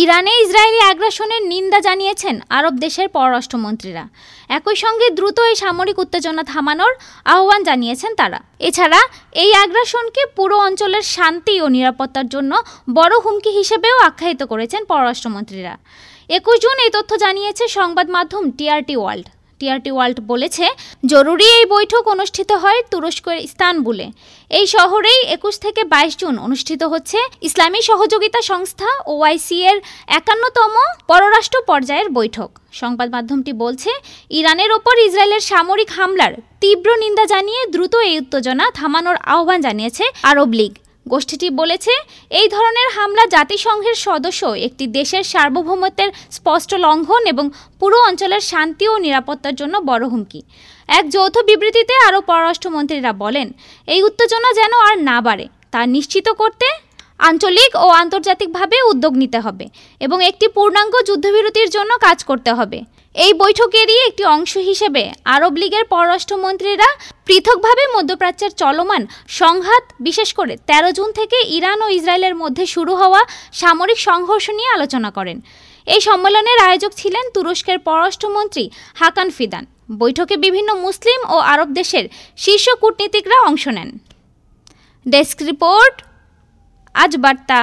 ইরানে ইসরায়েলি আগ্রাসনের নিন্দা জানিয়েছেন আরব দেশের পররাষ্ট্রমন্ত্রীরা। একই সঙ্গে দ্রুত এই সামরিক উত্তেজনা থামানোর আহ্বান জানিয়েছেন তারা। এছাড়া এই আগ্রাসনকে পুরো অঞ্চলের শান্তি ও নিরাপত্তার জন্য বড় হুমকি হিসেবেও আখ্যায়িত করেছেন পররাষ্ট্রমন্ত্রীরা। 21 জুন এই তথ্য জানিয়েছে সংবাদ মাধ্যম টিআরটি ওয়ার্ল্ড। টিআরটি ওয়ার্ল্ড বলেছে, জরুরি এই বৈঠক অনুষ্ঠিত হয় তুরস্কের ইস্তানবুলে। এই শহরেই 21 থেকে 22 জুন অনুষ্ঠিত হচ্ছে ইসলামী সহযোগিতা সংস্থা ওআইসি এর 51তম পররাষ্ট্র পর্যায়ের বৈঠক। সংবাদ মাধ্যমটি বলছে, ইরানের ওপর ইসরায়েলের সামরিক হামলার তীব্র নিন্দা জানিয়ে দ্রুত এই উত্তেজনা থামানোর আহ্বান জানিয়েছে আরব লীগ। গোষ্ঠীটি বলেছে, এই ধরনের হামলা জাতিসংঘের সদস্য একটি দেশের সার্বভৌমত্বের স্পষ্ট লঙ্ঘন এবং পুরো অঞ্চলের শান্তি ও নিরাপত্তার জন্য বড় হুমকি। এক যৌথ বিবৃতিতে আরও পররাষ্ট্রমন্ত্রীরা বলেন, এই উত্তেজনা যেন আর না বাড়ে তা নিশ্চিত করতে আঞ্চলিক ও আন্তর্জাতিকভাবে উদ্যোগ নিতে হবে এবং একটি পূর্ণাঙ্গ যুদ্ধবিরতির জন্য কাজ করতে হবে। এই বৈঠকেরই একটি অংশ হিসেবে আরব লীগের পররাষ্ট্রমন্ত্রীরা পৃথকভাবে মধ্যপ্রাচ্যের চলমান সংঘাত, বিশেষ করে 13 জুন থেকে ইরান ও ইসরায়েলের মধ্যে শুরু হওয়া সামরিক সংঘর্ষ নিয়ে আলোচনা করেন। এই সম্মেলনের আয়োজক ছিলেন তুরস্কের পররাষ্ট্রমন্ত্রী হাকান ফিদান। বৈঠকে বিভিন্ন মুসলিম ও আরব দেশের শীর্ষ কূটনীতিকরা অংশ নেন। ডেস্ক রিপোর্ট, আজ বার্তা।